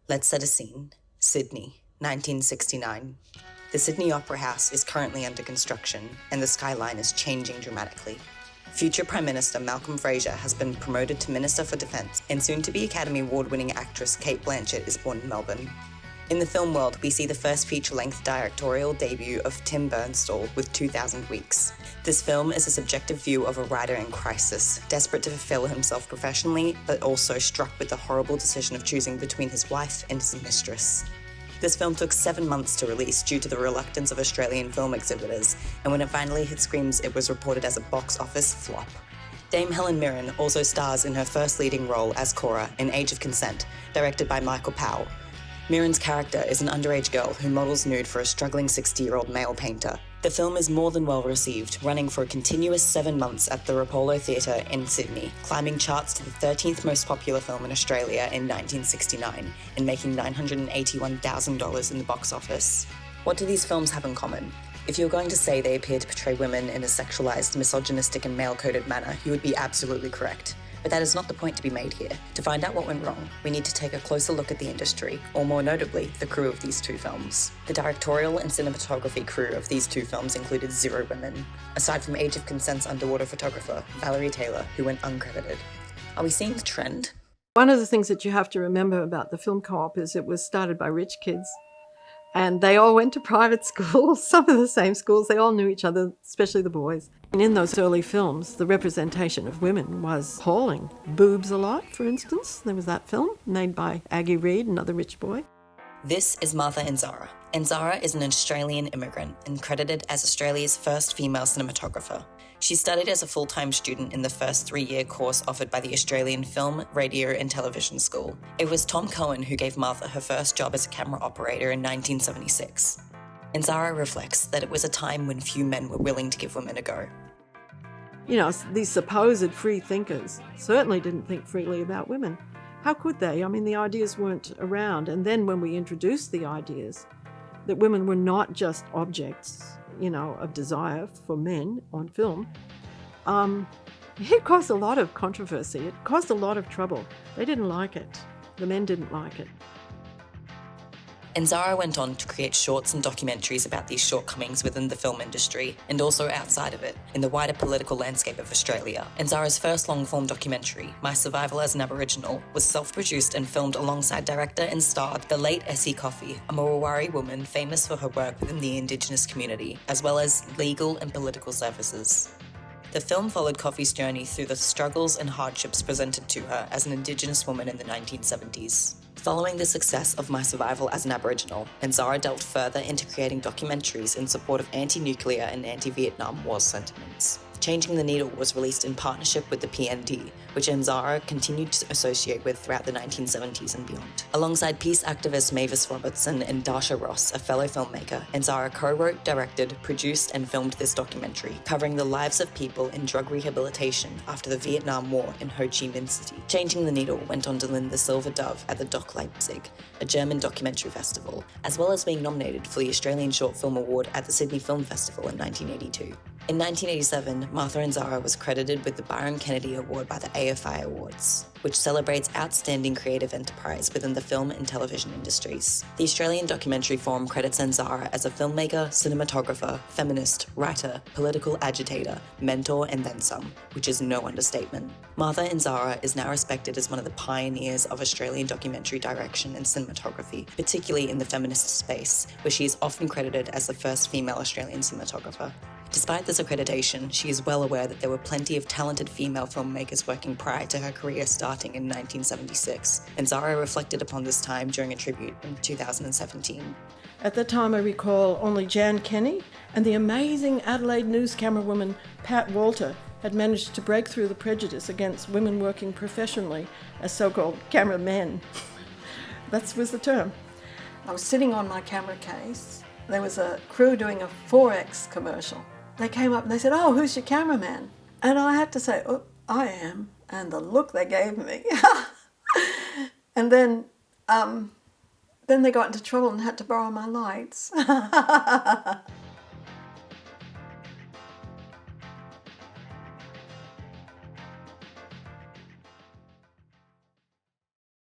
Let's set a scene. Sydney, 1969. The Sydney Opera House is currently under construction, and the skyline is changing dramatically. Future Prime Minister Malcolm Fraser has been promoted to Minister for Defence, and soon-to-be Academy Award-winning actress Cate Blanchett is born in Melbourne. In the film world, we see the first feature-length directorial debut of Tim Bernstall with 2000 Weeks. This film is a subjective view of a writer in crisis, desperate to fulfill himself professionally, but also struck with the horrible decision of choosing between his wife and his mistress. This film took 7 months to release due to the reluctance of Australian film exhibitors, and when it finally hit screens, it was reported as a box office flop. Dame Helen Mirren also stars in her first leading role as Cora in Age of Consent, directed by Michael Powell. Mirren's character is an underage girl who models nude for a struggling 60-year-old male painter. The film is more than well received, running for a continuous 7 months at the Rapallo Theatre in Sydney, climbing charts to the 13th most popular film in Australia in 1969, and making $981,000 in the box office. What do these films have in common? If you're going to say they appear to portray women in a sexualized, misogynistic and male-coded manner, you would be absolutely correct. But that is not the point to be made here. To find out what went wrong, we need to take a closer look at the industry, or more notably, the crew of these two films. The directorial and cinematography crew of these two films included 0 women, aside from Age of Consent's underwater photographer, Valerie Taylor, who went uncredited. Are we seeing the trend? One of the things that you have to remember about the film co-op is it was started by rich kids. And they all went to private schools, some of the same schools. They all knew each other, especially the boys. And in those early films, the representation of women was appalling. Boobs a lot, for instance. There was that film made by Aggie Reed, another rich boy. This is Martha Enzara. Enzara is an Australian immigrant and credited as Australia's first female cinematographer. She studied as a full-time student in the first 3-year course offered by the Australian Film, Radio and Television School. It was Tom Cohen who gave Martha her first job as a camera operator in 1976. Enzara reflects that it was a time when few men were willing to give women a go. You know, these supposed free thinkers certainly didn't think freely about women. How could they? I mean, the ideas weren't around. And then when we introduced the ideas that women were not just objects, you know, of desire for men on film, it caused a lot of controversy. It caused a lot of trouble. They didn't like it. The men didn't like it. Enzara went on to create shorts and documentaries about these shortcomings within the film industry, and also outside of it, in the wider political landscape of Australia. Enzara's first long-form documentary, My Survival as an Aboriginal, was self-produced and filmed alongside director and starred the late Essie Coffey, a Murwari woman famous for her work within the Indigenous community, as well as legal and political services. The film followed Coffey's journey through the struggles and hardships presented to her as an Indigenous woman in the 1970s. Following the success of My Survival as an Aboriginal, Enzara delved further into creating documentaries in support of anti-nuclear and anti-Vietnam War sentiments. Changing the Needle was released in partnership with the PND, which Enzara continued to associate with throughout the 1970s and beyond. Alongside peace activist Mavis Robertson and Dasha Ross, a fellow filmmaker, Enzara co-wrote, directed, produced and filmed this documentary, covering the lives of people in drug rehabilitation after the Vietnam War in Ho Chi Minh City. Changing the Needle went on to win the Silver Dove at the Doc Leipzig, a German documentary festival, as well as being nominated for the Australian Short Film Award at the Sydney Film Festival in 1982. In 1987, Martha Enzara was credited with the Byron Kennedy Award by the AFI Awards, which celebrates outstanding creative enterprise within the film and television industries. The Australian Documentary Forum credits Enzara as a filmmaker, cinematographer, feminist, writer, political agitator, mentor, and then some, which is no understatement. Martha Enzara is now respected as one of the pioneers of Australian documentary direction and cinematography, particularly in the feminist space, where she is often credited as the first female Australian cinematographer. Despite this accreditation, she is well aware that there were plenty of talented female filmmakers working prior to her career starting in 1976, and Enzara reflected upon this time during a tribute in 2017. At that time, I recall only Jan Kenny and the amazing Adelaide news camerawoman Pat Walter had managed to break through the prejudice against women working professionally as so-called cameramen. That was the term. I was sitting on my camera case. There was a crew doing a Forex commercial. They came up and they said, "Oh, who's your cameraman?" And I had to say, "Oh, I am." And the look they gave me. And then they got into trouble and had to borrow my lights.